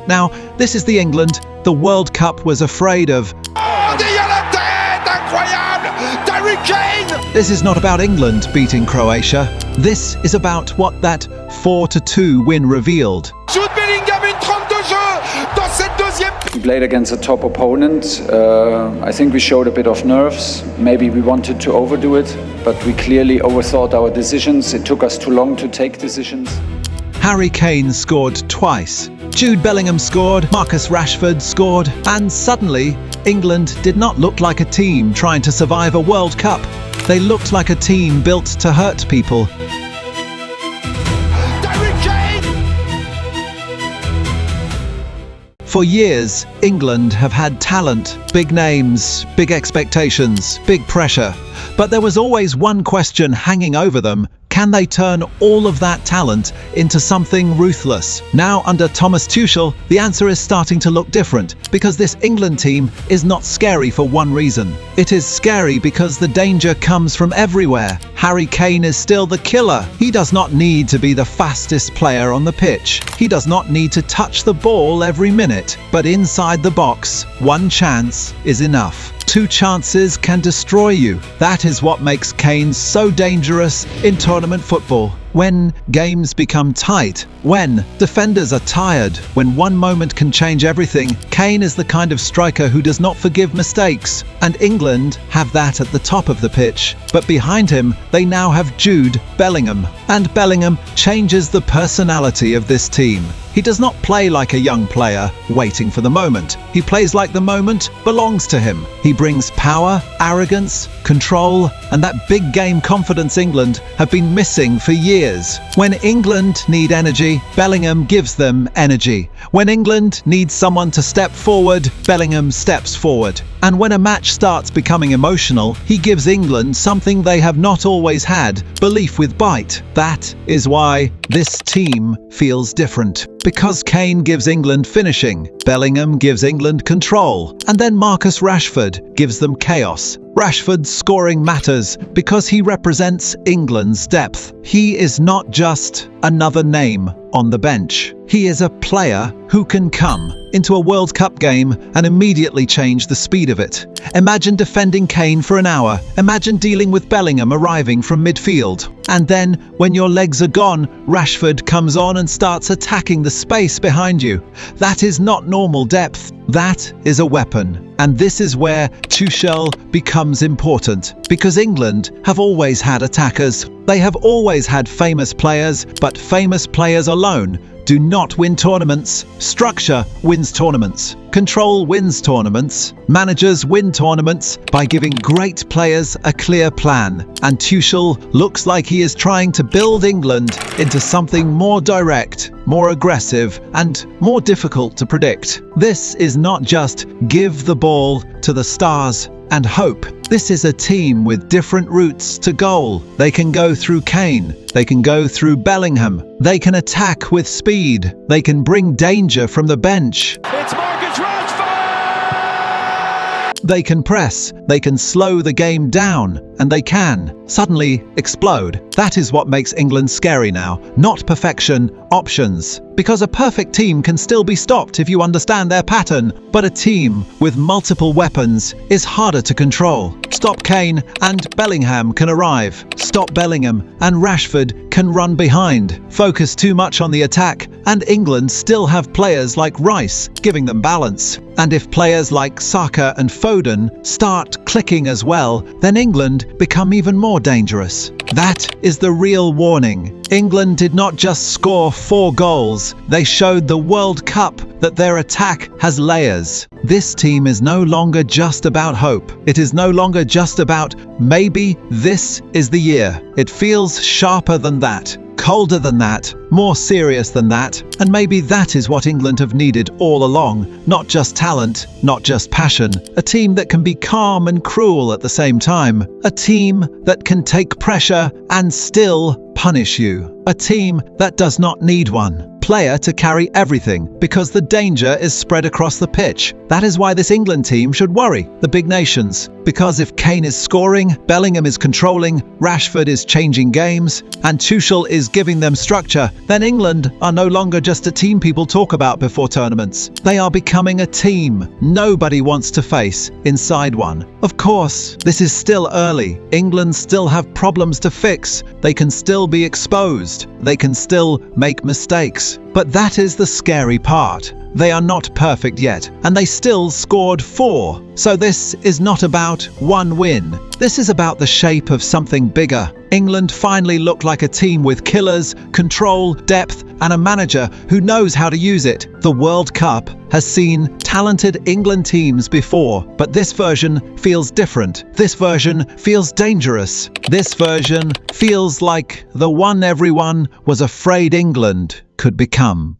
Now, this is the England the World Cup was afraid of. This is not about England beating Croatia. This is about what that 4-2 win revealed. We played against a top opponent. I think we showed a bit of nerves. Maybe we wanted to overdo it, but we clearly overthought our decisions. It took us too long to take decisions. Harry Kane scored twice. Jude Bellingham scored, Marcus Rashford scored, and suddenly England did not look like a team trying to survive a World Cup. They looked like a team built to hurt people. For years, England have had talent, big names, big expectations, big pressure. But there was always one question hanging over them. Can they turn all of that talent into something ruthless? Now, under Thomas Tuchel, the answer is starting to look different, because this England team is not scary for one reason. It is scary because the danger comes from everywhere. Harry Kane is still the killer. He does not need to be the fastest player on the pitch. He does not need to touch the ball every minute. But inside the box, one chance is enough. Two chances can destroy you. That is what makes Kane so dangerous in tournament football. When games become tight, when defenders are tired, when one moment can change everything, Kane is the kind of striker who does not forgive mistakes. And England have that at the top of the pitch. But behind him, they now have Jude Bellingham. And Bellingham changes the personality of this team. He does not play like a young player, waiting for the moment. He plays like the moment belongs to him. He brings power, arrogance, control, and that big game confidence England have been missing for years. When England need energy, Bellingham gives them energy. When England needs someone to step forward, Bellingham steps forward. And when a match starts becoming emotional, he gives England something they have not always had, belief with bite. That is why this team feels different. Because Kane gives England finishing, Bellingham gives England control, and then Marcus Rashford gives them chaos. Rashford's scoring matters because he represents England's depth. He is not just another name on the bench. He is a player who can come into a World Cup game and immediately change the speed of it. Imagine defending Kane for an hour. Imagine dealing with Bellingham arriving from midfield. And then, when your legs are gone, Rashford comes on and starts attacking the space behind you. That is not normal depth. That is a weapon. And this is where Tuchel becomes important. Because England have always had attackers. They have always had famous players, but famous players alone do not win tournaments. Structure wins tournaments. Control wins tournaments. Managers win tournaments by giving great players a clear plan. And Tuchel looks like he is trying to build England into something more direct, more aggressive, and more difficult to predict. This is not just give the ball to the stars and hope. This is a team with different routes to goal. They can go through Kane. They can go through Bellingham. They can attack with speed. They can bring danger from the bench. It's Marcus Rashford! They can press. They can slow the game down. And they can suddenly explode. That is what makes England scary now. Not perfection, options. Because a perfect team can still be stopped if you understand their pattern. But a team with multiple weapons is harder to control. Stop Kane and Bellingham can arrive. Stop Bellingham and Rashford can run behind. Focus too much on the attack and England still have players like Rice giving them balance. And if players like Saka and Foden start clicking as well, then England become even more dangerous. That is the real warning. England did not just score 4 goals. They showed the World Cup that their attack has layers. This team is no longer just about hope. It is no longer just about maybe this is the year. It feels sharper than that. Colder than that, more serious than that, and maybe that is what England have needed all along. Not just talent, not just passion. A team that can be calm and cruel at the same time. A team that can take pressure and still punish you. A team that does not need one. player to carry everything because the danger is spread across the pitch. That is why this England team should worry the big nations. Because if Kane is scoring, Bellingham is controlling, Rashford is changing games, and Tuchel is giving them structure, then England are no longer just a team people talk about before tournaments. They are becoming a team nobody wants to face inside one. Of course, this is still early. England still have problems to fix. They can still be exposed. They can still make mistakes. But that is the scary part. They are not perfect yet, and they still scored 4. So this is not about one win. This is about the shape of something bigger. England finally look like a team with killers, control, depth, and a manager who knows how to use it. The World Cup has seen talented England teams before, but this version feels different. This version feels dangerous. This version feels like the one everyone was afraid England could become.